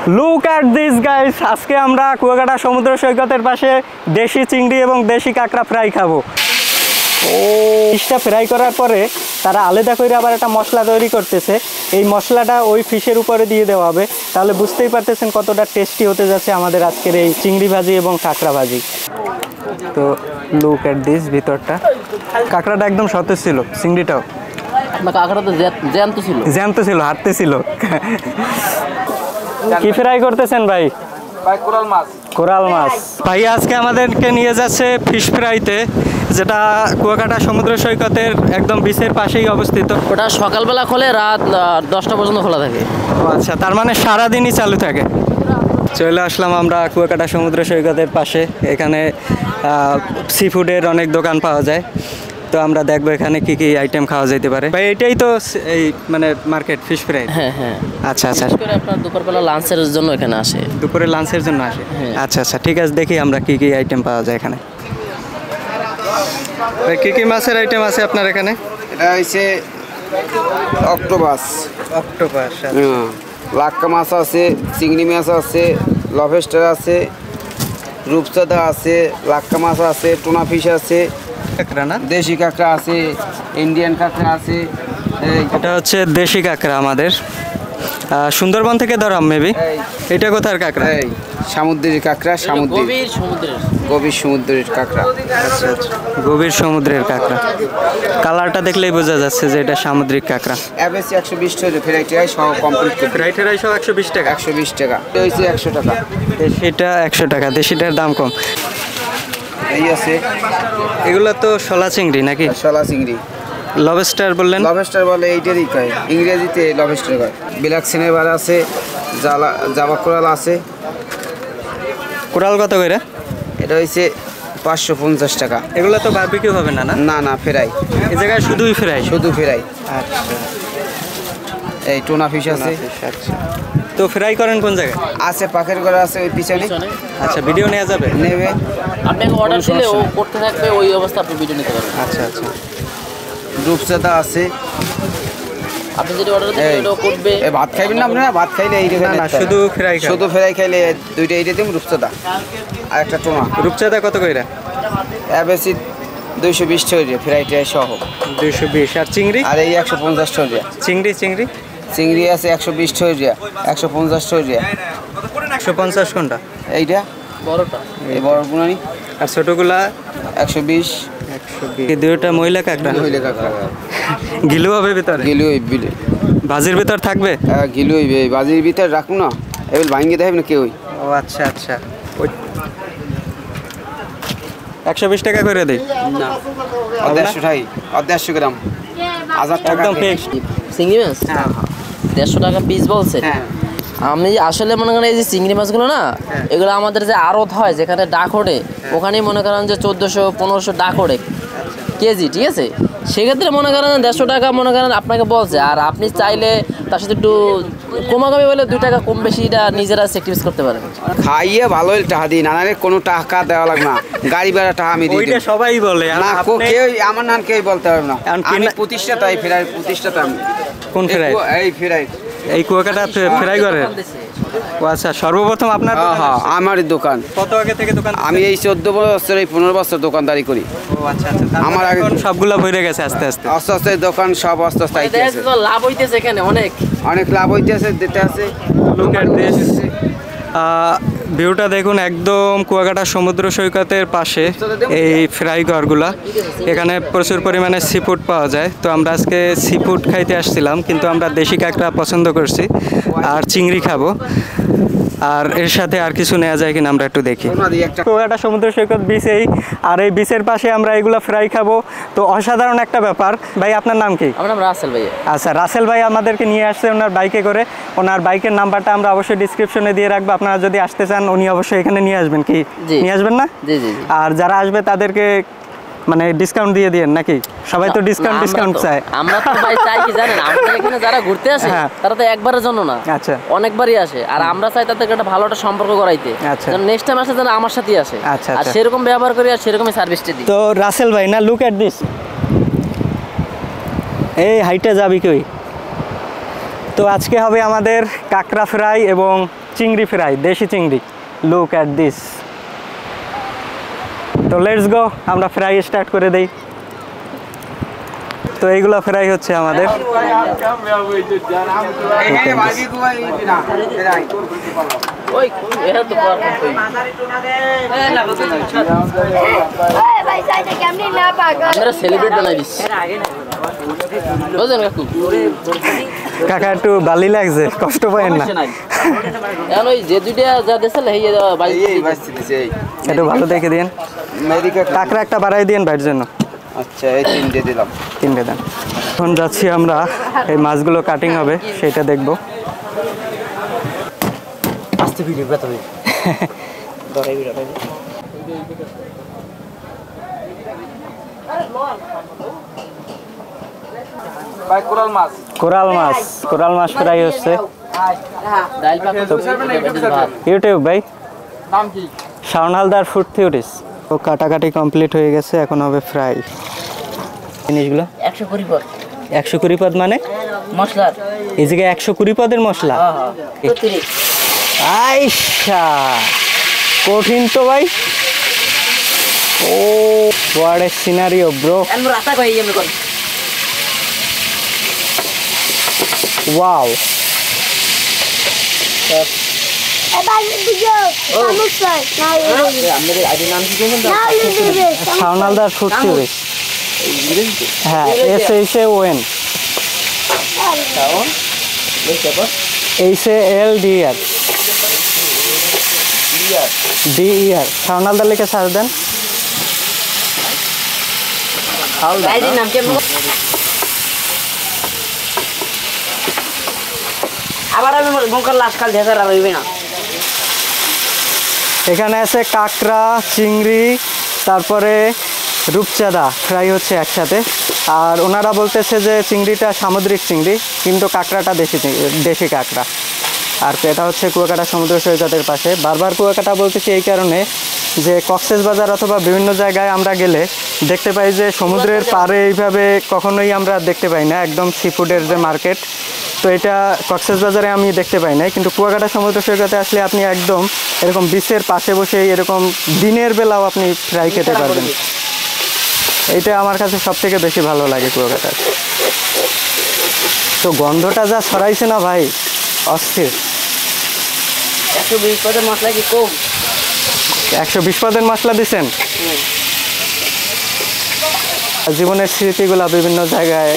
Look at this guys, আজকে আমরা কুয়াকাটা সমুদ্র সৈকতের পাশে দেশি চিংড়ি এবং দেশি কাঁকড়া ফ্রাই খাবো। ফিশটা ফ্রাই করার পরে তারা আলাদা করে আবার একটা মশলা তৈরি করতেছে। এই মশলাটা ওই ফিশের উপরে দিয়ে দেওয়া হবে, তাহলে বুঝতেই পারতেছেন কতটা টেস্টি হতে যাচ্ছে আমাদের আজকের এই চিংড়ি ভাজি এবং কাঁকড়া ভাজি। তো লুক অ্যাট দিস, ভিতরটা কাঁকড়াটা একদম সতেজ ছিল, চিংড়িটাও কাঁকড়া তো জ্যান্ত ছিল, হাঁটতেছিল। কি ফ্রাই করতেছেন ভাই? কোরাল মাছ। ভাই আজকে আমাদেরকে নিয়ে যাচ্ছে ফিশ ফ্রাইতে, যেটা কুয়াকাটা সমুদ্র সৈকতের একদম বিচের পাশেই অবস্থিত। ওটা সকালবেলা খোলে, রাত 10টা পর্যন্ত খোলা থাকে। আচ্ছা, তার মানে সারাদিনই চালু থাকে। চলে আসলাম আমরা কুয়াকাটা সমুদ্র সৈকতের পাশে। এখানে সি ফুডের অনেক দোকান পাওয়া যায়, তো আমরা দেখবো এখানে কি কি আইটেম খাওয়া যেতে পারে। ভাই এটাই তো এই মানে মার্কেট ফিশ ফ্রাই? হ্যাঁ হ্যাঁ। আচ্ছা আচ্ছা, আপনার দুপুরবেলা লাঞ্চের জন্য এখানে আসে। দুপুরে লাঞ্চের জন্য আসে? আচ্ছা আচ্ছা, ঠিক আছে, দেখি আমরা কি কি আইটেম পাওয়া যায় এখানে। ভাই কি কি মাছের আইটেম আছে আপনার এখানে? এটা হচ্ছে অক্টোপাস, লাক্কা মাছ আছে, চিংড়ি মাছ আছে, লবস্টার আছে, রূপচাঁদা আছে, লাক্কা মাছ আছে, টুনা ফিশ আছে, কাঁকড়া না, দেশি কাঁকড়া আছে, ইন্ডিয়ান কাঁকড়া আছে। এটা হচ্ছে দেশি কাঁকড়া আমাদের, সুন্দরবন থেকে ধরা মেবি। এটা কোথার কাঁকড়া? সামুদ্রিক কাঁকড়া, গভীর সমুদ্রের কাঁকড়া। আচ্ছা আচ্ছা, গভীর সমুদ্রের কাঁকড়া। কালারটা দেখলেই বোঝা যাচ্ছে যে এটা সামুদ্রিক কাঁকড়া। অ্যাভারেজ 120 টাকা, ফ্রাইটাই সহ কমপ্লিট করে। ফ্রাইটাই সহ 120 টাকা? 120 টাকা। এটা হচ্ছে 100 টাকা। দেশিটা 100 টাকা, দেশিটার দাম কম। এই আছে, এগুলো তো শলা চিংড়ি নাকি? শলা চিংড়ি। লবস্টার বললেন? লবস্টার বলে এইটারই কয়, ইংরেজিতে লবস্টার কয়। ব্ল্যাক সিনেবার আছে, জাভা কোরাল আছে। কোরাল কত করে? এটা হচ্ছে 550 টাকা। এগুলো তো বারবিকিউ হবে না? না না, ফ্রাই। এই জায়গায় শুধুই ফ্রাই? শুধু ফ্রাই। আচ্ছা, এই টুনা ফিশ আছে। আচ্ছা, তো ফ্রাই করেন কোন জায়গায়? আছে, পাখের ঘরে আছে ওই পিছনে। আচ্ছা, ভিডিও নেওয়া যাবে? নেবে, আপনাকে অর্ডার দিলে ও করতে থাকবে, ওই অবস্থা আপনি ভিডিও নিতে পারবেন। আচ্ছা আচ্ছা। রূপচাঁদা আছে, আপনি যদি অর্ডার দেন ওটাও করবে। ভাত খাইবেন না আপনারা? ভাত খাইলে এই না, শুধু ফ্রাই। শুধু ফ্রাই খাইলে দুইটা এইটা দিন, রূপচাঁদা আর একটা টুনা। রূপচাঁদা কত কইরা? অ্যাভারেজ 220 টাকা ফ্রাইটা সহ। 220। আর চিংড়ি? আর এই 150 টাকা। চিংড়ি চিংড়ি চিংড়ি আছে 120 টাকা, 150 টাকা। 150 কোনটা? এইটা বড়টা, এই বড় গুনানি। আর ছোটগুলা 120। এই দুইটা মহিলা কাঁকড়া। মহিলা কাঁকড়া গিলু হবে ভিতরে? গিলু হইবে, ভাজির ভিতর থাকবে? হ্যাঁ গিলু হইবে, বাজির ভিতর রাখুন না, এবার ভাঙিয়ে দেখাবে না কেউ। ও আচ্ছা আচ্ছা, 120 টাকা করে দেই না, 150 গ্রাম, 1000 টাকা একদম ফিক্সড। চিংড়ি মাছ? হ্যাঁ 150 টাকা পিস বলছে। হ্যাঁ, আমি আসলে মনে করেন এই যে চিংড়ি মাছগুলো না, এগুলো আমাদের যে আড়ত হয় যেখানে ডাক ওঠে, ওখানেই মনে করেন যে 1400-1500 ডাক ওঠে কেজি, ঠিক আছে? সেক্ষেত্রে মনে করেন 150 টাকা মনে করেন আপনাকে বলছে, আর আপনি চাইলে তার সাথে একটু কমাকমি বলে 2 টাকা কম বেশিটা নিজেরা স্যাক্রিফাইস করতে পারেন। খাইয়ে ভালোই টাকা দিই, না নাহলে কোনো টাকা দেওয়া লাগে না, গাড়ি ভাড়া টাকা আমি দিই। ওইটা সবাই বলে না, কেউ আমার নাম কেউ বলতে পারবে না। আমি প্রতিষ্ঠাতা, এই ফ্রাই প্রতিষ্ঠাতা। আমি কোন ফ্রাই? এই ফ্রাই, এই কুয়াকাটা ফ্রাই করে? ও আচ্ছা, সর্বপ্রথম আপনার? হ্যাঁ, আমারই দোকান। কত আগে থেকে দোকান? আমি এই 14 বছর, এই 15 বছর দোকানদারি করি। ও আচ্ছা আচ্ছা, আমার আগে সবগুলো ভরে গেছে আস্তে আস্তে? আস্তে আস্তে দোকান সব আস্তে আস্তে আইতে আছে। লাভ হইতেছে এখানে, অনেক লাভ হইতেছে, দিতে আছে। লুক এট দিস, ভিউটা দেখুন, একদম কুয়াকাটা সমুদ্র সৈকতের পাশে এই ফ্রাই ঘরগুলা। এখানে প্রচুর পরিমাণে সি ফুড পাওয়া যায়। তো আমরা আজকে সি ফুড খাইতে আসছিলাম, কিন্তু আমরা দেশি কাঁকড়া পছন্দ করছি আর চিংড়ি খাবো। আর এর সাথে আর কিছু নেওয়া যায় কিনা আমরা একটু দেখি। কুয়াকাটা সমুদ্র সৈকত বিচেই, আর এই বিচের পাশে আমরা এগুলো ফ্রাই খাবো। তো অসাধারণ একটা ব্যাপার। ভাই আপনার নাম কি? আমার নাম রাসেল ভাই। আচ্ছা, রাসেল ভাই আমাদেরকে নিয়ে আসছে ওনার বাইকে করে। ওনার বাইকের নাম্বারটা আমরা অবশ্যই ডিসক্রিপশনে দিয়ে রাখবো, আপনারা যদি আসতে চান উনি অবশ্যই এখানে নিয়ে আসবেন। কি নিয়ে আসবেন না? জি জি। আর যারা আসবে তাদেরকে মানে ডিসকাউন্ট দিয়ে দিয়েন নাকি? সবাই তো ডিসকাউন্ট চায়। আমরা তো ভাই চাই কি জানেন, আমাদের এখানে যারা ঘুরতে আসে তারা তো একবারের জন্য না, আচ্ছা, অনেকবারই আসে। আর আমরা চাই তাদেরকে একটা ভালো একটা সম্পর্ক করাইতে, যেন নেক্সট টাইম আসে যেন আমার সাথেই আসে। আচ্ছা, আর সেরকম ব্যবহার করি আর সেরকমই সার্ভিসটা দিই। তো রাসেল ভাই, না লুক এট দিস, এই হাইটে যাবি কই? তো আজকে হবে আমাদের কাঁকড়া ফ্রাই এবং চিংড়ি ফ্রাই, দেশি চিংড়ি। Look at this. তো লেটস গো, আমরা ফ্রাই স্টার্ট করে দেই। তো এইগুলো ফ্রাই হচ্ছে আমাদের। কাকা একটু বালি লাগছে, কষ্ট পায় না? একটু ভালো দেখে দিন। কাঁকড়া একটা বাড়াই দিন ভাইয়ের জন্য। আচ্ছা, এই 3টে দিলাম। 3টে দেন। এখন যাচ্ছি আমরা, এই মাছগুলো কাটিং হবে সেটা দেখবো। আস্তে ভিডিও কথা হবে। ধরে ভিডিও হবে। ভাই কোরাল মাছ। কোরাল মাছ ফ্রাই হচ্ছে। ইউটিউব ভাই, নাম কি? Shaon Haldar food theories. তো কাটাকাটি কমপ্লিট হয়ে গেছে, এখন হবে ফ্রাই। জিনিসগুলো 120 পদ। 120 পদ মানে মশলা? এই জায়গায় 120 পদের মশলা? আইসা কঠিন তো ভাই। Oh what a scenario bro. Wow. Shaon Haldar food theories. হ্যাঁ, SHAON। HALDER। শাওন হালদার লিখে সার্চ দেন। আবার আমি বঙ্কার লাশ কাল দেখা রইবে না। এখানে আছে কাঁকড়া, চিংড়ি, তারপরে রূপচাঁদা ফ্রাই হচ্ছে একসাথে। আর ওনারা বলতেছে যে চিংড়িটা সামুদ্রিক চিংড়ি, কিন্তু কাঁকড়াটা দেশি কাঁকড়া। আর এটা হচ্ছে কুয়াকাটা সমুদ্র সৈকতের পাশে। বারবার কুয়াকাটা বলতেছি এই কারণে যে কক্সবাজার অথবা বিভিন্ন জায়গায় আমরা গেলে দেখতে পাই যে সমুদ্রের পাড়ে এইভাবে কখনোই আমরা দেখতে পাই না, একদম সি ফুডের যে মার্কেট। তো এটা কক্সবাজারে আমি দেখতে পাই না, কিন্তু কুয়াকাটা সমুদ্র সৈকতে আসলে আপনি একদম এরকম বিচের পাশে বসে এরকম দিনের বেলাও আপনি ফ্রাই খেতে পারবেন। এইটা আমার কাছে সবথেকে বেশি ভালো লাগে কুয়াকাটার। তো গন্ধটা যা ছড়াইছে না ভাই, অস্থির। 120 পদের মশলা কি কম? 120 পদের মশলা দিচ্ছেন। জীবনের স্মৃতিগুলা বিভিন্ন জায়গায়,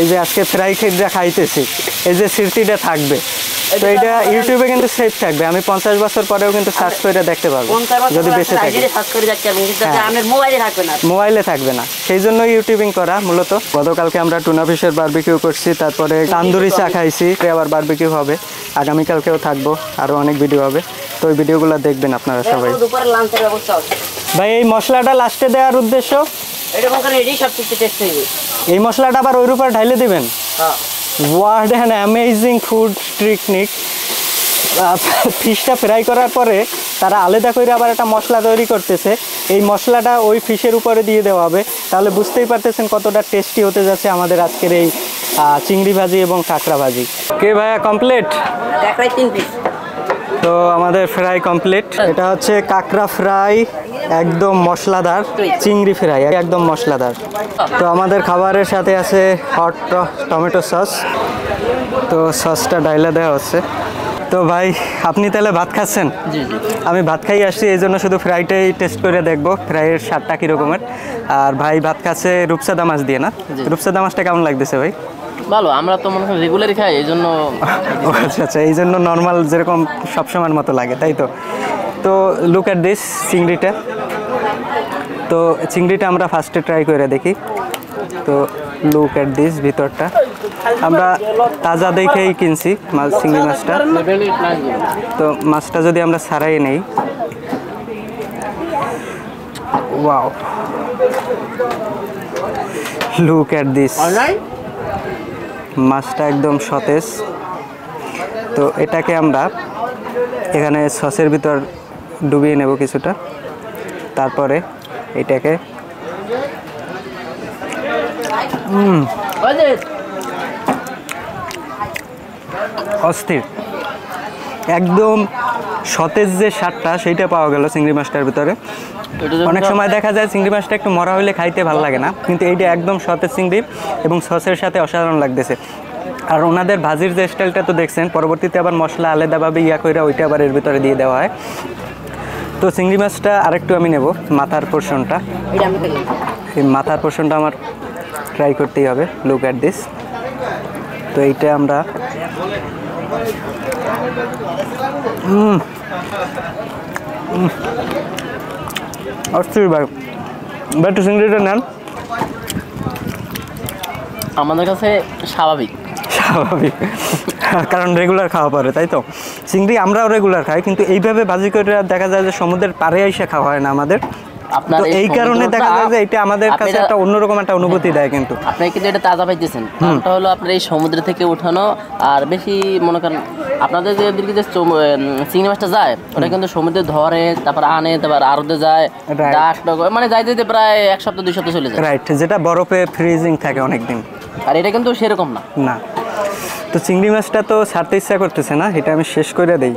এই যে আজকে ফ্রাই খেয়ে খাইতেছি, এই যে স্মৃতিটা থাকবে। তো এটা ইউটিউবে কিন্তু সেভ থাকবে। আমি 50 বছর পরেও কিন্তু সার্চ করে দেখতে পারবো যদি বেঁচে থাকে। মোবাইলে থাকবে না, সেই জন্য ইউটিউবিং করা মূলত। গতকালকে আমরা টুনা ফিশের বারবিকিউ করছি, তারপরে তান্দুরি চা খাইছি, আবার বারবিকিউ হবে। আগামীকালকেও থাকবো, আরও অনেক ভিডিও হবে। তো ওই ভিডিওগুলো দেখবেন আপনারা সবাই। ভাই এই মশলাটা লাস্টে দেওয়ার উদ্দেশ্য, এই মশলাটা আবার ওর উপর ঢাইলে দিবেন। What an amazing food technique. ফিশটা ফ্রাই করার পরে তারা আলাদা করে আবার একটা মশলা তৈরি করতেছে। এই মশলাটা ওই ফিশের উপরে দিয়ে দেওয়া হবে। তাহলে বুঝতেই পারতেছেন কতটা টেস্টি হতে যাচ্ছে আমাদের আজকের এই চিংড়ি ভাজি এবং কাঁকড়া ভাজি। কে ভাইয়া কমপ্লিট? 3 পিস। তো আমাদের ফ্রাই কমপ্লিট। এটা হচ্ছে কাঁকড়া ফ্রাই, একদম মশলাদার। চিংড়ি ফ্রাই একদম মশলাদার। তো আমাদের খাবারের সাথে আছে হট টমেটো সস। তো সসটা ডাইলা দেওয়া হচ্ছে। তো ভাই আপনি তাহলে ভাত খাচ্ছেন? জি জি। আমি ভাত খাই আসছি, এই জন্য শুধু ফ্রাইটাই টেস্ট করে দেখবো ফ্রাইয়ের স্বাদটা কীরকমের। আর ভাই ভাত খাচ্ছে রূপচাঁদা মাছ দিয়ে না? রূপচাঁদা মাছটা কেমন লাগতেছে ভাই? ভালো, আমরা তো মনে হয় রেগুলারই খাই, এই জন্য। আচ্ছা আচ্ছা, এই জন্য নর্মাল যেরকম সবসময়ের মতো লাগে, তাই তো। তো লুক অ্যাট দিস চিংড়িটা। তো চিংড়িটা আমরা ফার্স্টে ট্রাই করে দেখি। তো লুক অ্যাট দিস, ভিতরটা আমরা তাজা দেখেই কিনছি মাছ, চিংড়ি মাছটা। তো মাছটা যদি আমরা ছাড়াই নেই, ওয়াও, লুক অ্যাট দিস। মাছটা একদম সতেজ। তো এটাকে আমরা এখানে সসের ভিতর ডুবিয়ে নেব কিছুটা, তারপরে এটাকে অস্থির, একদম সতেজ যে স্বাদটা সেইটা পাওয়া গেল চিংড়ি মাছটার ভিতরে। অনেক সময় দেখা যায় চিংড়ি মাছটা একটু মরা হলে খাইতে ভালো লাগে না, কিন্তু এইটা একদম সতেজ চিংড়ি এবং সসের সাথে অসাধারণ লাগতেছে। আর ওনাদের ভাজির যে স্টাইলটা তো দেখছেন, পরবর্তীতে আবার মশলা আলাদাভাবে করে ওইটা আবার এর ভিতরে দিয়ে দেওয়া হয়। তো চিংড়ি মাছটা আরেকটু আমি নেব, মাথার পোর্শনটা, এই মাথার পোর্শনটা আমার ট্রাই করতেই হবে। Look at this. তো এইটা আমরা অস্থির ভাই, একটু চিংড়িটা নেন। আমাদের কাছে স্বাভাবিক, কারণ রেগুলার খাওয়া পড়ে, তাই তো। চিংড়ি আমরাও রেগুলার খাই, কিন্তু এইভাবে ভাজি করে দেখা যায় যে সমুদ্রের পাড়ে এসে খাওয়া হয় না আমাদের। আপনার এই কারণে দেখা যায় যে এটা আমাদের কাছে একটা অন্যরকম একটা অনুভূতি দেয়। কিন্তু আপনি কিন্তু এটা তাজা পাইতেছেন, কারণটা হলো আপনার এই সমুদ্র থেকে উঠানো। আর বেশি মনে করেন আপনাদের যে এদিকে যে চিংড়ি মাছটা যায়, ওটা কিন্তু সমুদ্রে ধরে, তারপর আনে, তারপর আড়তে যায়, মানে যাইতে যেতে প্রায় 1 সপ্তাহ 2 সপ্তাহ চলে যায়। রাইট, যেটা বরফে ফ্রিজিং থাকে অনেকদিন। আর এটা কিন্তু সেরকম না। না, তো চিংড়ি মাছটা তো ছাড়তে ইচ্ছা করতেছে না, এটা আমি শেষ করে দেই।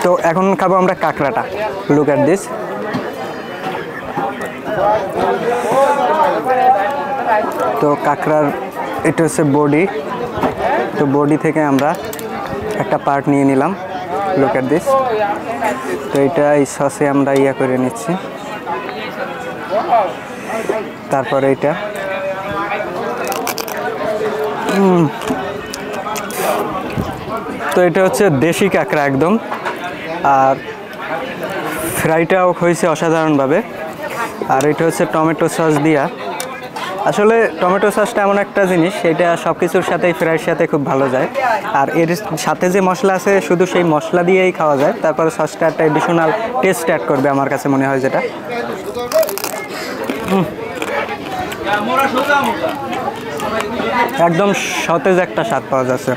তো এখন খাবো আমরা কাঁকড়াটা। Look at this. তো কাঁকড়ার এটা হচ্ছে বডি, তো বডি থেকে আমরা একটা পার্ট নিয়ে নিলাম। Look at this. তো এটা এই সসে আমরা করে নিচ্ছি। তারপরে এটা তো এটা হচ্ছে দেশি কাঁকড়া একদম, আর ফ্রাইটাও হয়েছে অসাধারণভাবে। আর এটা হচ্ছে টমেটো সস দিয়া। আসলে টমেটো সসটা এমন একটা জিনিস, এটা সব কিছুর সাথেই ফ্রাইয়ের সাথে খুব ভালো যায়। আর এর সাথে যে মশলা আছে শুধু সেই মশলা দিয়েই খাওয়া যায়। তারপরে সসটা একটা এডিশনাল টেস্ট অ্যাড করবে আমার কাছে মনে হয়, যেটা একদম সতেজ একটা স্বাদ পাওয়া যাচ্ছে।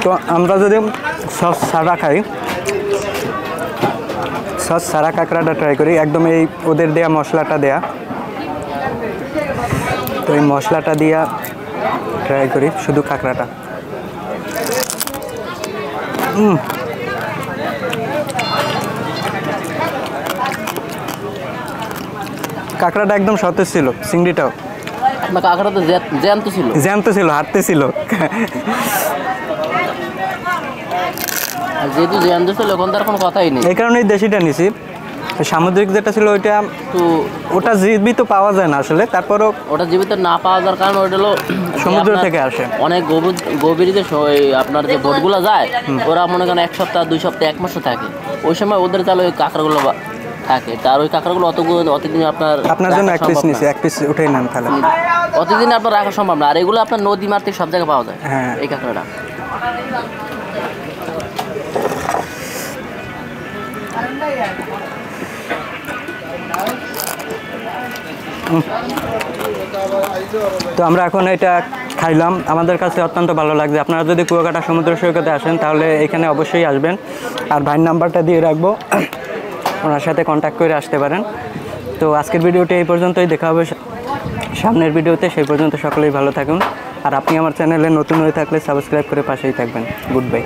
তো আমরা যদি সস ছাড়া খাই, সস ছাড়া কাঁকড়াটা ট্রাই করি, একদম এই ওদের দেয়া মশলাটা দেয়া। তো এই মশলাটা দিয়া ট্রাই করি শুধু কাঁকড়াটা। কাঁকড়াটা একদম সতেজ ছিল, চিংড়িটাও। আপনার কাঁকড়া তো জ্যান্ত ছিল, হাঁটতেছিল। আর যেহেতু জ্যান্ত ছিল ওখান তার কোনো কথাই নেই, এই কারণেই দেশিটা নিছি। সামুদ্রিক যেটা ছিল ওইটা তো ওটা জীবিত পাওয়া যায় না আসলে। তারপরও ওটা জীবিত না পাওয়া যাওয়ার কারণ ওটা হলো সমুদ্র থেকে আসে। অনেক গভীর যে আপনার যে বোটগুলো যায়, ওরা মনে করেন 1 সপ্তাহ 2 সপ্তাহ 1 মাসও থাকে। ওই সময় ওদের তাহলে ওই কাঁকড়াগুলো থাকে। তার ওই কাঁকড়াগুলো অতদিন আপনার জন্য 1 পিস নিছি, 1 পিস উঠেই নেন তাহলে। অতদিন আপনার রাখা সম্ভব না। আর এগুলো আপনার নদী মাতৃক সব জায়গায় পাওয়া যায়। হ্যাঁ, এই কাঁকড়াটা তো আমরা এখন এটা খাইলাম, আমাদের কাছে অত্যন্ত ভালো লাগছে। আপনারা যদি কুয়াকাটা সমুদ্র সৈকতে আসেন তাহলে এখানে অবশ্যই আসবেন। আর ভাইয়ের নাম্বারটা দিয়ে রাখবো, ওনার সাথে কন্ট্যাক্ট করে আসতে পারেন। তো আজকের ভিডিওটি এই পর্যন্তই, দেখা হবে সামনের ভিডিওতে। সেই পর্যন্ত সকলেই ভালো থাকুন। আর আপনি আমার চ্যানেলে নতুন হয়ে থাকলে সাবস্ক্রাইব করে পাশেই থাকবেন। Good bye.